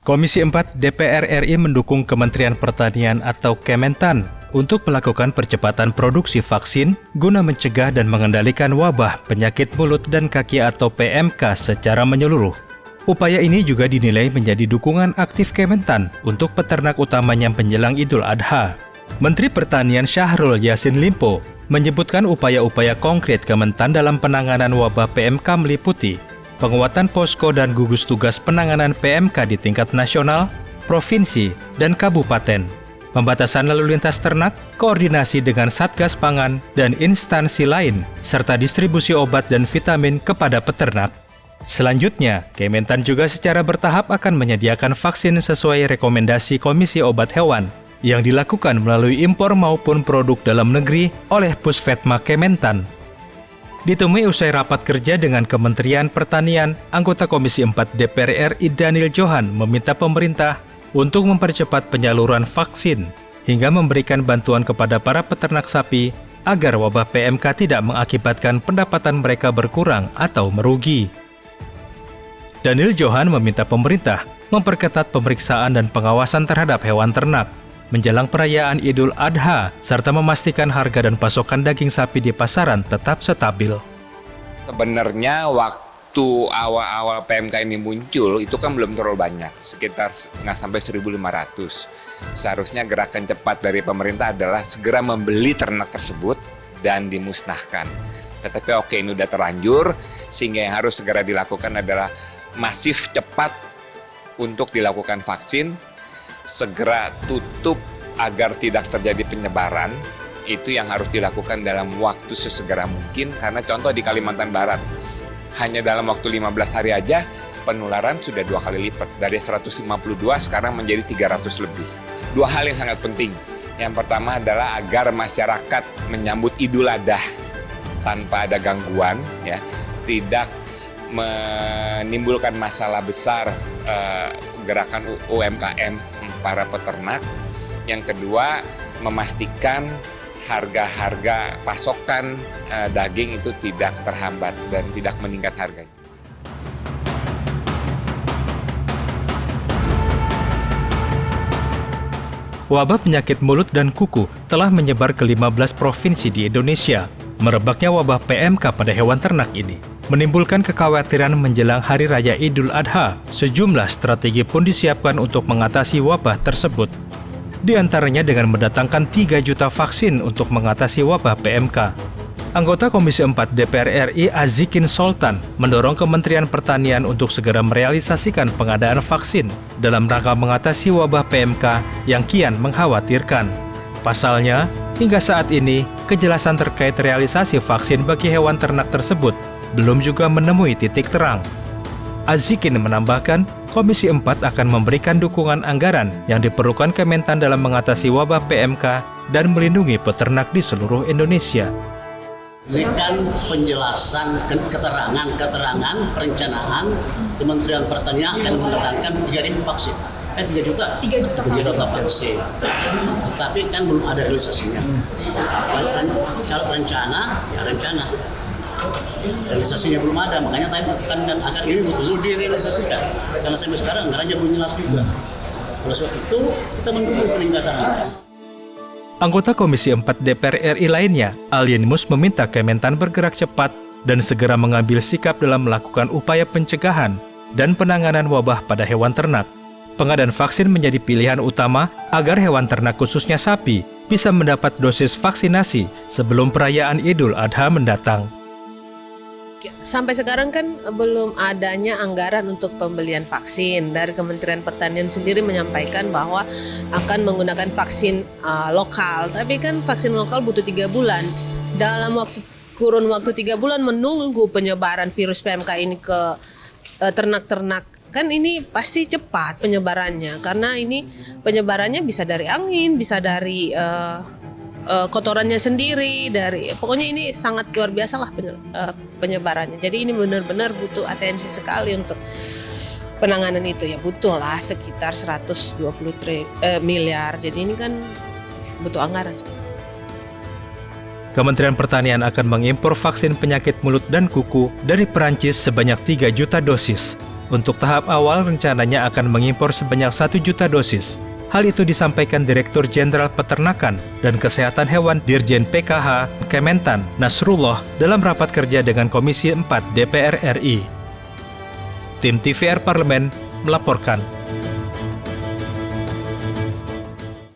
Komisi 4 DPR RI mendukung Kementerian Pertanian atau Kementan untuk melakukan percepatan produksi vaksin guna mencegah dan mengendalikan wabah penyakit mulut dan kaki atau PMK secara menyeluruh. Upaya ini juga dinilai menjadi dukungan aktif Kementan untuk peternak utamanya menjelang Idul Adha. Menteri Pertanian Syahrul Yassin Limpo menyebutkan upaya-upaya konkret Kementan dalam penanganan wabah PMK meliputi penguatan posko dan gugus tugas penanganan PMK di tingkat nasional, provinsi, dan kabupaten, pembatasan lalu lintas ternak, koordinasi dengan Satgas Pangan dan instansi lain, serta distribusi obat dan vitamin kepada peternak. Selanjutnya, Kementan juga secara bertahap akan menyediakan vaksin sesuai rekomendasi Komisi Obat Hewan yang dilakukan melalui impor maupun produk dalam negeri oleh Pusvetma Kementan. Ditemui usai rapat kerja dengan Kementerian Pertanian, anggota Komisi 4 DPR RI Daniel Johan meminta pemerintah untuk mempercepat penyaluran vaksin hingga memberikan bantuan kepada para peternak sapi agar wabah PMK tidak mengakibatkan pendapatan mereka berkurang atau merugi. Daniel Johan meminta pemerintah memperketat pemeriksaan dan pengawasan terhadap hewan ternak menjelang perayaan Idul Adha, serta memastikan harga dan pasokan daging sapi di pasaran tetap stabil. Sebenarnya waktu awal-awal PMK ini muncul, itu kan belum terlalu banyak, sekitar nggak sampai 1.500. Seharusnya gerakan cepat dari pemerintah adalah segera membeli ternak tersebut dan dimusnahkan. Tetapi oke, ini udah terlanjur, sehingga yang harus segera dilakukan adalah masif cepat untuk dilakukan vaksin, segera tutup agar tidak terjadi penyebaran. Itu yang harus dilakukan dalam waktu sesegera mungkin, karena contoh di Kalimantan Barat, hanya dalam waktu 15 hari aja penularan sudah 2 kali lipat, dari 152 sekarang menjadi 300 lebih. 2 hal yang sangat penting. Yang pertama adalah agar masyarakat menyambut Idul Adha tanpa ada gangguan, ya, tidak menimbulkan masalah besar gerakan UMKM para peternak. Yang kedua, memastikan harga-harga pasokan daging itu tidak terhambat dan tidak meningkat harganya. Wabah penyakit mulut dan kuku telah menyebar ke 15 provinsi di Indonesia. Merebaknya wabah PMK pada hewan ternak ini menimbulkan kekhawatiran menjelang Hari Raya Idul Adha. Sejumlah strategi pun disiapkan untuk mengatasi wabah tersebut. Di antaranya dengan mendatangkan 3 juta vaksin untuk mengatasi wabah PMK. Anggota Komisi 4 DPR RI Azikin Sultan mendorong Kementerian Pertanian untuk segera merealisasikan pengadaan vaksin dalam rangka mengatasi wabah PMK yang kian mengkhawatirkan. Pasalnya, hingga saat ini, kejelasan terkait realisasi vaksin bagi hewan ternak tersebut belum juga menemui titik terang. Azikin menambahkan, Komisi 4 akan memberikan dukungan anggaran yang diperlukan Kementan dalam mengatasi wabah PMK dan melindungi peternak di seluruh Indonesia. Berikan penjelasan, keterangan, perencanaan Kementerian Pertanian akan mendatangkan 3.000 vaksin. 3 juta vaksin. Tapi kan belum ada realisasinya. Kalau rencana, ya rencana. Realisasinya belum ada, makanya saya tekankan agar ini betul-betul direalisasikan. Karena sampai sekarang anggarannya belum jelas juga. Oleh sebab itu, kita mendukung peningkatan anggaran. Anggota Komisi 4 DPR RI lainnya, Alien Mus, meminta Kementan bergerak cepat dan segera mengambil sikap dalam melakukan upaya pencegahan dan penanganan wabah pada hewan ternak. Pengadaan vaksin menjadi pilihan utama agar hewan ternak khususnya sapi bisa mendapat dosis vaksinasi sebelum perayaan Idul Adha mendatang. Sampai sekarang kan belum adanya anggaran untuk pembelian vaksin. Dari Kementerian Pertanian sendiri menyampaikan bahwa akan menggunakan vaksin lokal. Tapi kan vaksin lokal butuh 3 bulan. Dalam kurun waktu 3 bulan menunggu penyebaran virus PMK ini ke ternak-ternak, kan ini pasti cepat penyebarannya. Karena ini penyebarannya bisa dari angin, bisa dari kotorannya sendiri, pokoknya ini sangat luar biasa lah penyebarannya. Jadi ini benar-benar butuh atensi sekali untuk penanganan itu, ya butuh lah sekitar 120 miliar. Jadi ini kan butuh anggaran. Kementerian Pertanian akan mengimpor vaksin penyakit mulut dan kuku dari Perancis sebanyak 3 juta dosis. Untuk tahap awal rencananya akan mengimpor sebanyak 1 juta dosis. Hal itu disampaikan Direktur Jenderal Peternakan dan Kesehatan Hewan Dirjen PKH Kementan Nasrullah dalam rapat kerja dengan Komisi 4 DPR RI. Tim TVR Parlemen melaporkan.